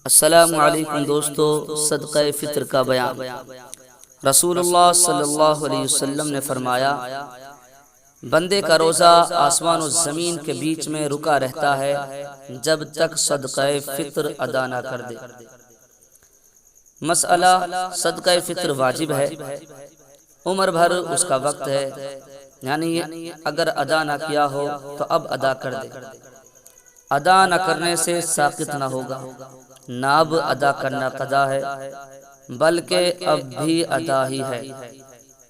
السلام علیکم دوستو، صدقہ فطر کا بیان۔ رسول اللہ صلی اللہ علیہ وسلم نے فرمایا، بندے کا روزہ آسمان و زمین کے بیچ میں رکا رہتا ہے جب تک صدقہ فطر ادا نہ کر دے۔ مسئلہ صدقہ فطر واجب ہے، عمر بھر اس کا وقت ہے، یعنی اگر ادا نہ کیا ہو تو اب ادا کر دے۔ ادا نہ کرنے سے ساقط نہ ہوگا، نہ اب ادا کرنا قضا ہے بلکہ اب بھی ادا ہی ہے،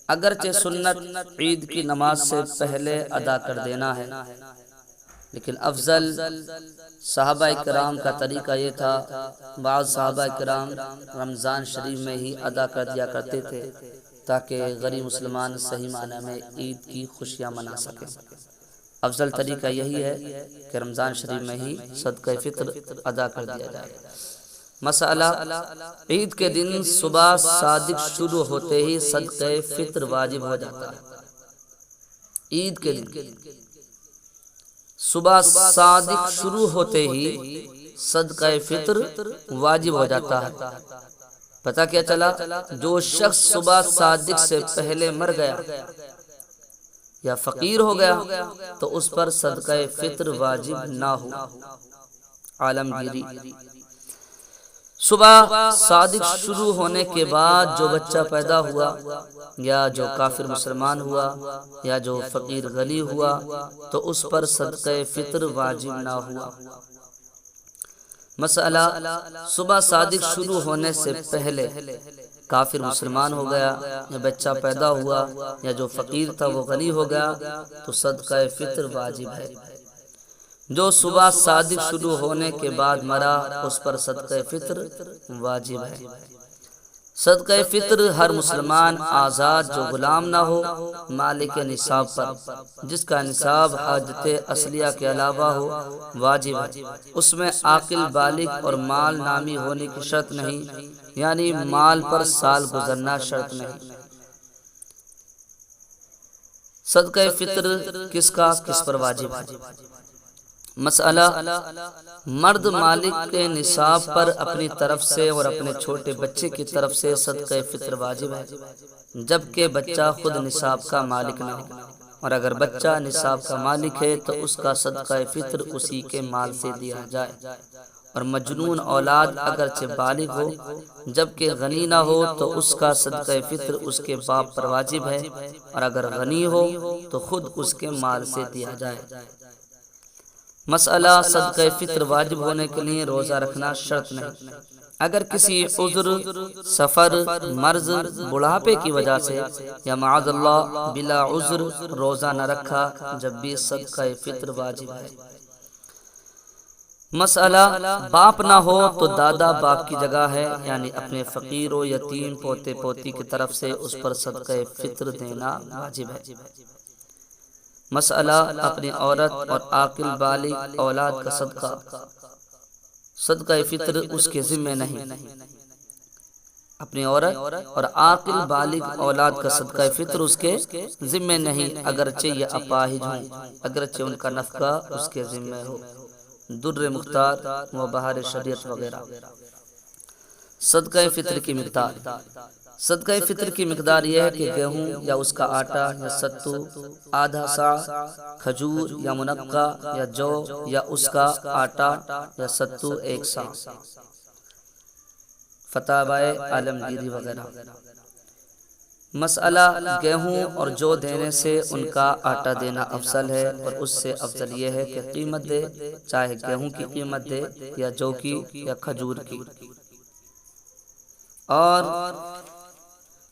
اگرچہ سنت عید کی نماز سے پہلے ادا کر دینا ہے، لیکن افضل صحابہ کرام کا طریقہ یہ تھا۔ بعض صحابہ کرام رمضان شریف میں ہی ادا کر دیا کرتے تھے تاکہ غریب مسلمان صحیح معنی میں عید کی خوشیاں منا سکیں۔ افضل طریقہ یہی ہے کہ رمضان شریف میں ہی صدقہ فطر ادا کر دیا جائے۔ مسئلہ عید کے دن صبح صادق شروع ہوتے ہی صدقہ فطر واجب ہو جاتا ہے۔ عید کے دن صبح صادق شروع ہوتے ہی صدقہ فطر واجب ہو جاتا ہے۔ پتہ کیا چلا؟ جو شخص صبح صادق سے پہلے مر گیا یا فقیر ہو گیا تو اس پر صدقہ فطر واجب نہ ہو۔ عالمگیری: صبح صادق شروع ہونے کے بعد جو بچہ پیدا ہوا یا جو کافر مسلمان ہوا یا جو فقیر غنی ہوا تو اس پر صدقہ فطر واجب نہ ہوا۔ مسئلہ صبح صادق شروع ہونے سے پہلے کافر مسلمان ہو گیا یا بچہ پیدا ہوا یا جو فقیر تھا وہ غنی ہو گیا تو صدقہ فطر واجب ہے۔ جو صبح صادق شروع ہونے کے بعد مرا اس پر صدقہ فطر واجب ہے۔ صدقہ فطر ہر مسلمان آزاد جو غلام نہ ہو مالک نصاب پر، جس کا نصاب حاجت اصلیہ کے علاوہ ہو، واجب ہے۔ اس میں عاقل بالغ اور مال نامی ہونے کی شرط نہیں، یعنی مال پر سال گزرنا شرط نہیں۔ صدقہ فطر کس پر واجب ہے؟ مسئلہ مرد مالک کے نصاب پر اپنی طرف سے اور اپنے چھوٹے بچے کی طرف سے صدقہ فطر واجب ہے، جبکہ بچہ خود نصاب کا مالک نہ ہو، اور اگر بچہ نصاب کا مالک ہے تو اس کا صدقہ فطر اسی کے مال سے دیا جائے۔ اور مجنون اولاد اگرچہ بالغ ہو جبکہ غنی نہ ہو تو اس کا صدقہ فطر اس کے باپ پر واجب ہے، اور اگر غنی ہو تو خود اس کے مال سے دیا جائے۔ مسئلہ صدقہ فطر واجب ہونے کے لیے روزہ رکھنا شرط نہیں۔ اگر کسی عذر، سفر، مرض، بڑھاپے کی وجہ سے یا معاذ اللہ بلا عذر روزہ نہ رکھا جب بھی صدقہ فطر واجب ہے۔ مسئلہ باپ نہ ہو تو دادا باپ کی جگہ ہے، یعنی اپنے فقیر و یتیم پوتے پوتی کی طرف سے اس پر صدقہ فطر دینا واجب ہے۔ مسئلہ اپنی عورت اور عاقل بالغ اولاد کا صدقہ فطر اس کے ذمہ نہیں۔ اپنی عورت اور عاقل بالغ اولاد کا صدقہ فطر اس کے ذمہ نہیں، اگرچہ یہ اپاہج ہوں، اگرچہ ان کا نفقہ اس کے ذمہ ہو۔ در مختار و بہار شریعت وغیرہ۔ صدقہ فطر کی مقدار: صدقہ فطر کی مقدار یہ ہے کہ گیہوں یا اس کا آٹا یا ستو آدھا صاع، کھجور یا منقع یا جو یا اس کا آٹا یا ستو 1 صاع۔ فتاوی عالمگیری وغیرہ۔ مسئلہ گیہوں اور جو دینے سے ان کا آٹا دینا افضل ہے، اور اس سے افضل یہ ہے کہ قیمت دے، چاہے گیہوں کی قیمت دے یا جو کی یا کھجور کی۔ اور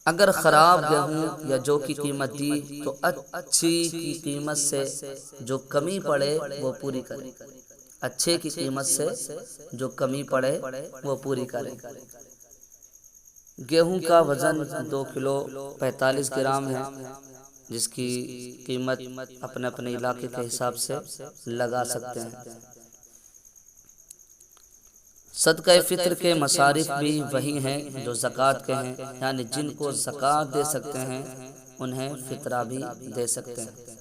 اگر خراب گیہوں یا جو کی قیمت دی تو اچھی کی قیمت سے جو کمی پڑے وہ پوری کرے۔ اچھے کی قیمت سے جو کمی پڑے وہ پوری کرے۔ گیہوں کا وزن 2 کلو 45 گرام ہے، جس کی قیمت اپنے اپنے علاقے کے حساب سے لگا سکتے ہیں۔ صدقہ فطر کے مصارف بھی وہی ہیں جو زکوٰۃ کے ہیں، یعنی جن کو زکوٰۃ دے سکتے ہیں انہیں فطرہ بھی دے سکتے ہیں۔